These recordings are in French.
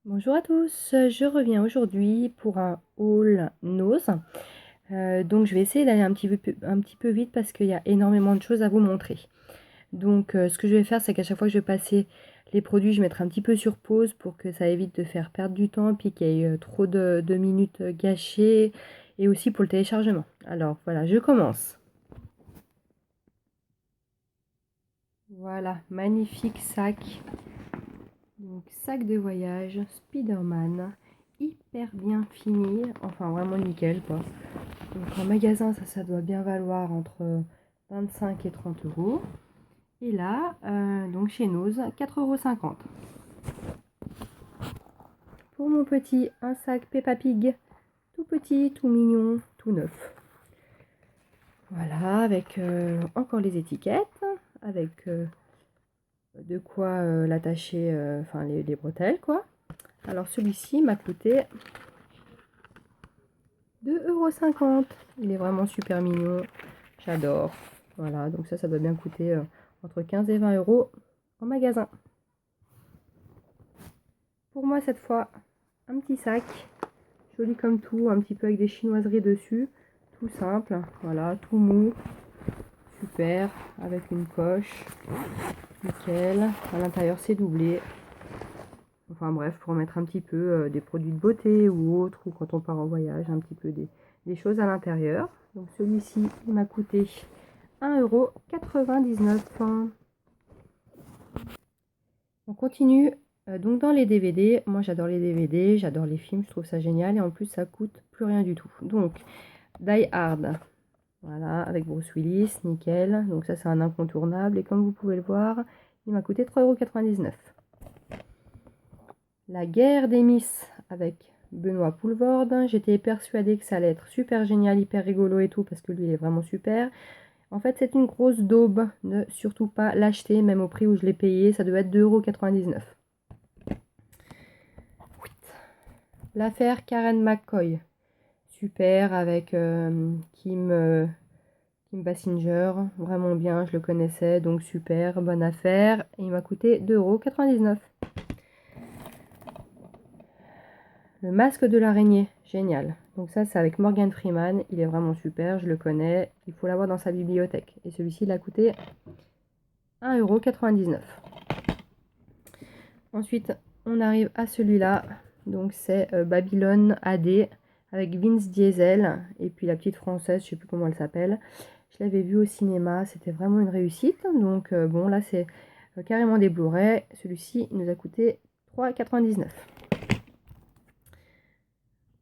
Bonjour à tous, je reviens aujourd'hui pour un haul Nose. Donc je vais essayer d'aller un petit peu vite parce qu'il y a énormément de choses à vous montrer. Donc ce que je vais faire, c'est qu'à chaque fois que je vais passer les produits, je mettrai un petit peu sur pause pour que ça évite de faire perdre du temps, puis qu'il y ait trop de minutes gâchées, et aussi pour le téléchargement. Alors voilà, je commence. Voilà, magnifique sac. Donc sac de voyage Spider-Man, hyper bien fini, enfin vraiment nickel quoi. Donc en magasin ça doit bien valoir entre 25 et 30 euros. Et là, donc chez Nose, 4,50 euros. Pour mon petit, un sac Peppa Pig, tout petit, tout mignon, tout neuf. Voilà, avec encore les étiquettes, avec de quoi l'attacher, enfin les bretelles quoi. Alors celui-ci m'a coûté 2,50 €. Il est vraiment super mignon. J'adore. Voilà, donc ça doit bien coûter entre 15 et 20 euros en magasin. Pour moi, cette fois, un petit sac. Joli comme tout, un petit peu avec des chinoiseries dessus. Tout simple. Voilà, tout mou. Super. Avec une poche. Nickel. À l'intérieur, c'est doublé. Enfin bref, pour mettre un petit peu des produits de beauté ou autre, ou quand on part en voyage, un petit peu des choses à l'intérieur. Donc celui-ci, il m'a coûté 1,99 €. On continue donc dans les DVD. Moi j'adore les DVD, j'adore les films, je trouve ça génial. Et en plus ça coûte plus rien du tout. Donc Die Hard, voilà, avec Bruce Willis, nickel. Donc ça c'est un incontournable. Et comme vous pouvez le voir, il m'a coûté 3,99 €. La guerre des Miss avec Benoît Poulvorde. J'étais persuadée que ça allait être super génial, hyper rigolo et tout, parce que lui il est vraiment super. En fait c'est une grosse daube, ne surtout pas l'acheter, même au prix où je l'ai payé, ça devait être 2,99 €. L'affaire Karen McCoy, super, avec Kim Basinger, vraiment bien, je le connaissais, donc super, bonne affaire, et il m'a coûté 2,99 €. Le masque de l'araignée, génial. Donc ça, c'est avec Morgan Freeman. Il est vraiment super, je le connais. Il faut l'avoir dans sa bibliothèque. Et celui-ci, il a coûté 1,99 €. Ensuite, on arrive à celui-là. Donc c'est Babylone AD avec Vince Diesel. Et puis la petite française, je ne sais plus comment elle s'appelle. Je l'avais vu au cinéma, c'était vraiment une réussite. Donc bon, là, c'est carrément des Blu-ray. Celui-ci, il nous a coûté 3,99 €.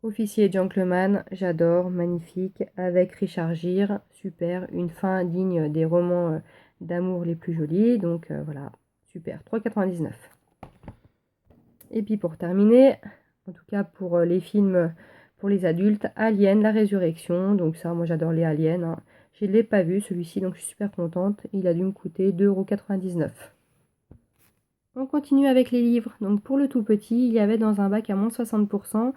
Officier et Gentleman, j'adore, magnifique, avec Richard Gere, super, une fin digne des romans d'amour les plus jolis, donc voilà, super, 3,99 €. Et puis pour terminer, en tout cas pour les films pour les adultes, Alien, la résurrection, donc ça, moi j'adore les aliens, hein. Je ne l'ai pas vu celui-ci, donc je suis super contente, il a dû me coûter 2,99 €. On continue avec les livres, donc pour le tout petit, il y avait dans un bac à moins 60%,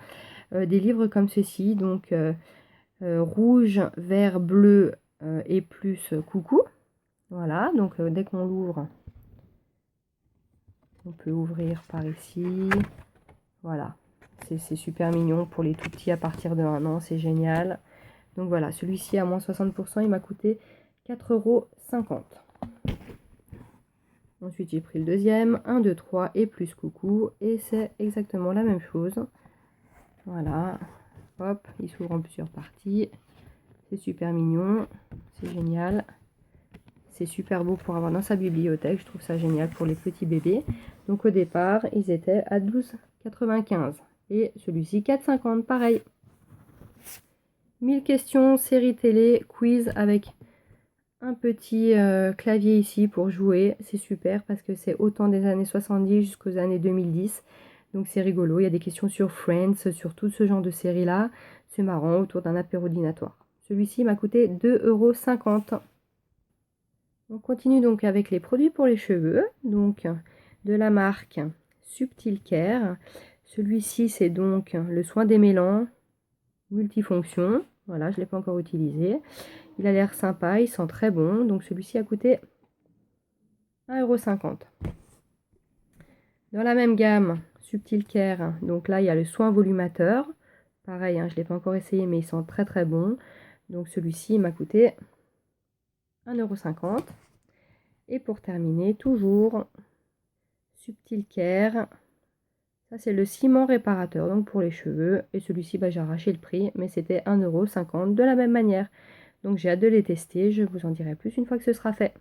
des livres comme ceci, donc rouge, vert, bleu et plus coucou. Voilà, donc dès qu'on l'ouvre, on peut ouvrir par ici. Voilà, c'est super mignon pour les tout petits à partir de 1 an, c'est génial. Donc voilà, celui-ci à moins 60%, il m'a coûté 4,50 €. Ensuite, j'ai pris le deuxième, 1, 2, 3 et plus coucou, et c'est exactement la même chose. Voilà, hop, il s'ouvre en plusieurs parties. C'est super mignon, c'est génial. C'est super beau pour avoir dans sa bibliothèque, je trouve ça génial pour les petits bébés. Donc au départ, ils étaient à 12,95 € et celui-ci 4,50 €, pareil. 1000 questions, série télé, quiz avec un petit clavier ici pour jouer. C'est super parce que c'est autant des années 70 jusqu'aux années 2010. Donc c'est rigolo, il y a des questions sur Friends, sur tout ce genre de série-là. C'est marrant, autour d'un apéro dînatoire. Celui-ci m'a coûté 2,50 €. On continue donc avec les produits pour les cheveux, donc de la marque Subtil Care. Celui-ci, c'est donc le soin démêlant multifonction. Voilà, je ne l'ai pas encore utilisé. Il a l'air sympa, il sent très bon. Donc celui-ci a coûté 1,50 €. Dans la même gamme, Subtil Care. Donc là, il y a le soin volumateur. Pareil, hein, je ne l'ai pas encore essayé, mais il sent très très bon. Donc celui-ci, il m'a coûté 1,50 €. Et pour terminer, toujours Subtil Care. Ça, c'est le ciment réparateur, donc pour les cheveux. Et celui-ci, bah, j'ai arraché le prix, mais c'était 1,50 € de la même manière. Donc j'ai hâte de les tester. Je vous en dirai plus une fois que ce sera fait.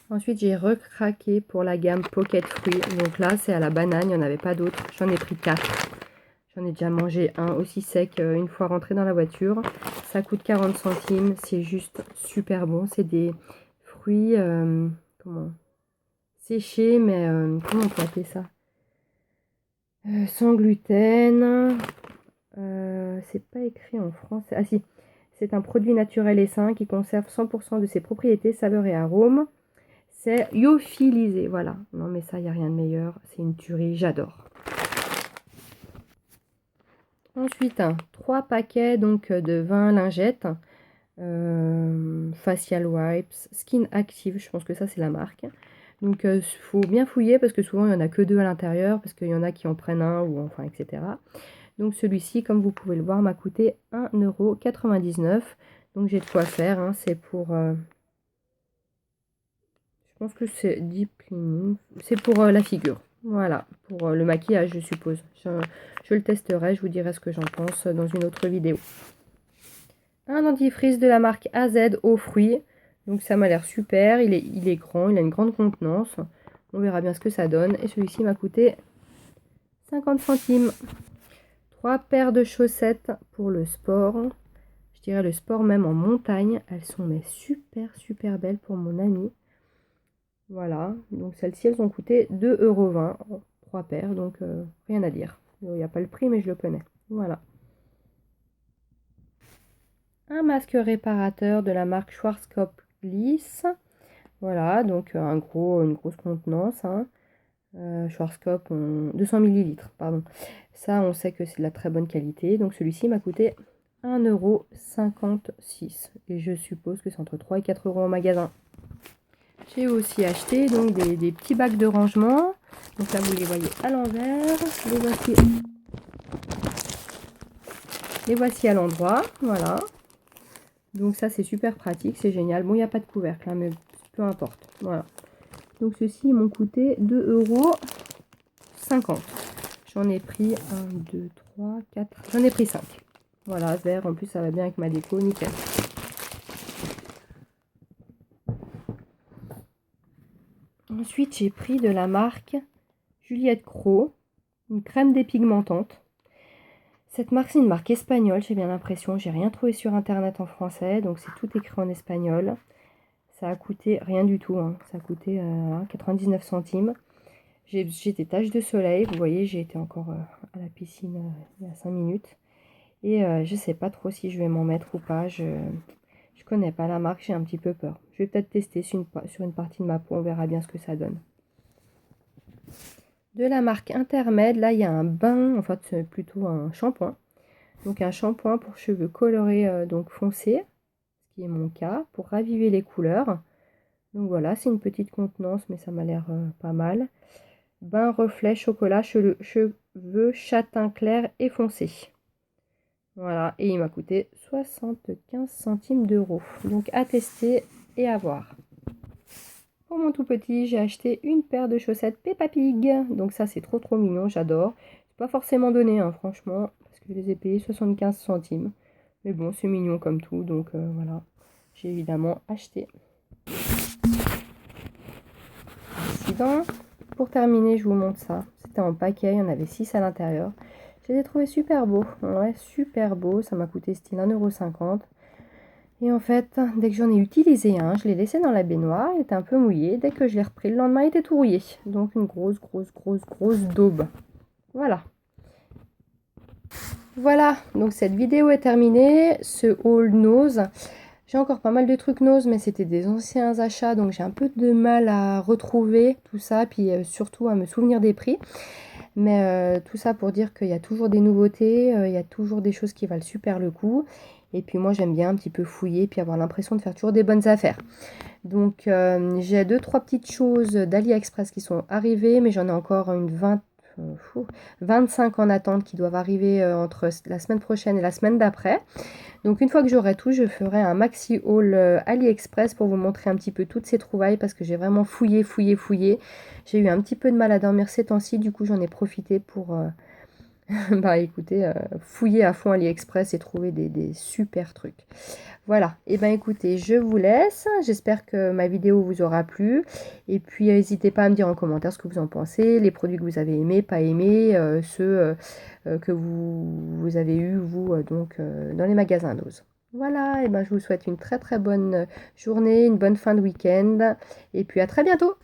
Ensuite, j'ai recraqué pour la gamme Pocket Fruits. Donc là, c'est à la banane, il n'y en avait pas d'autres. J'en ai pris 4. J'en ai déjà mangé un aussi sec une fois rentré dans la voiture. Ça coûte 40 centimes. C'est juste super bon. C'est des fruits séchés, mais comment on peut appeler ça, sans gluten. C'est pas écrit en français. Ah si, c'est un produit naturel et sain qui conserve 100% de ses propriétés, saveurs et arômes. C'est lyophilisé, voilà. Non mais ça, il n'y a rien de meilleur. C'est une tuerie, j'adore. Ensuite, 3 paquets donc de 20 lingettes. Facial Wipes, Skin Active, je pense que ça c'est la marque. Donc faut bien fouiller parce que souvent il n'y en a que 2 à l'intérieur, parce qu'il y en a qui en prennent un, ou enfin etc. Donc celui-ci, comme vous pouvez le voir, m'a coûté 1,99 €. Donc j'ai de quoi faire, hein. C'est pour... je pense que c'est Deep Cleaning. C'est pour la figure. Voilà, pour le maquillage, je suppose. Je le testerai, je vous dirai ce que j'en pense dans une autre vidéo. Un dentifrice de la marque AZ aux fruits. Donc ça m'a l'air super. Il est grand, il a une grande contenance. On verra bien ce que ça donne. Et celui-ci m'a coûté 50 centimes. 3 paires de chaussettes pour le sport. Je dirais le sport même en montagne. Elles sont mais super belles pour mon amie. Voilà, donc celles-ci, elles ont coûté 2,20 €, 3 paires, donc rien à dire. Il n'y a pas le prix, mais je le connais. Voilà. Un masque réparateur de la marque Schwarzkopf Gliss. Voilà, donc une grosse contenance. Hein. Schwarzkopf, 200 ml, pardon. Ça, on sait que c'est de la très bonne qualité. Donc celui-ci m'a coûté 1,56 €. Et je suppose que c'est entre 3 et 4 € en magasin. J'ai aussi acheté donc des petits bacs de rangement. Donc là, vous les voyez à l'envers. Les voici à l'endroit. Voilà. Donc ça, c'est super pratique. C'est génial. Bon, il n'y a pas de couvercle, hein, mais peu importe. Voilà. Donc ceux-ci m'ont coûté 2,50 €. J'en ai pris 1, 2, 3, 4. J'en ai pris 5. Voilà, vert. En plus, ça va bien avec ma déco. Nickel. Ensuite, j'ai pris de la marque Juliette Cros, une crème dépigmentante. Cette marque, c'est une marque espagnole, j'ai bien l'impression. J'ai rien trouvé sur internet en français, donc c'est tout écrit en espagnol. Ça a coûté rien du tout, hein. Ça a coûté 99 centimes. J'ai des taches de soleil, vous voyez, j'ai été encore à la piscine il y a 5 minutes. Et je sais pas trop si je vais m'en mettre ou pas. Je connais pas la marque, j'ai un petit peu peur. Je vais peut-être tester sur une partie de ma peau, on verra bien ce que ça donne. De la marque Intermède, là il y a un bain, en fait c'est plutôt un shampoing. Donc un shampoing pour cheveux colorés donc foncés, ce qui est mon cas, pour raviver les couleurs. Donc voilà, c'est une petite contenance, mais ça m'a l'air pas mal. Bain reflet chocolat, cheveux châtain clair et foncé. Voilà, et il m'a coûté 75 centimes d'euros. Donc à tester et à voir. Pour mon tout petit, j'ai acheté une paire de chaussettes Peppa Pig. Donc ça, c'est trop mignon, j'adore. C'est pas forcément donné, hein, franchement, parce que je les ai payés 75 centimes. Mais bon, c'est mignon comme tout, donc voilà. J'ai évidemment acheté. Incident. Pour terminer, je vous montre ça. C'était en paquet, il y en avait 6 à l'intérieur. Je les ai trouvés super beaux. Ouais, super beaux. Ça m'a coûté style 1,50 €. Et en fait, dès que j'en ai utilisé un, je l'ai laissé dans la baignoire, il était un peu mouillé. Dès que je l'ai repris, le lendemain, il était tout rouillé. Donc une grosse daube. Voilà. Voilà, donc cette vidéo est terminée. Ce haul Nose. J'ai encore pas mal de trucs Nose, mais c'était des anciens achats, donc j'ai un peu de mal à retrouver tout ça, puis surtout à me souvenir des prix. Mais tout ça pour dire qu'il y a toujours des nouveautés, il y a toujours des choses qui valent super le coup. Et puis moi, j'aime bien un petit peu fouiller, puis avoir l'impression de faire toujours des bonnes affaires. Donc j'ai deux, trois petites choses d'AliExpress qui sont arrivées, mais j'en ai encore une 25 en attente qui doivent arriver entre la semaine prochaine et la semaine d'après. Donc une fois que j'aurai tout, je ferai un maxi haul AliExpress pour vous montrer un petit peu toutes ces trouvailles parce que j'ai vraiment fouillé, fouillé, fouillé. J'ai eu un petit peu de mal à dormir ces temps-ci, du coup j'en ai profité pour bah écoutez, fouiller à fond AliExpress et trouver des super trucs. Voilà, et ben écoutez, je vous laisse. J'espère que ma vidéo vous aura plu. Et puis n'hésitez pas à me dire en commentaire ce que vous en pensez, les produits que vous avez aimés, pas aimés, ceux que vous avez eu vous dans les magasins d'Ose. Voilà, et ben je vous souhaite une très très bonne journée, une bonne fin de week-end, et puis à très bientôt.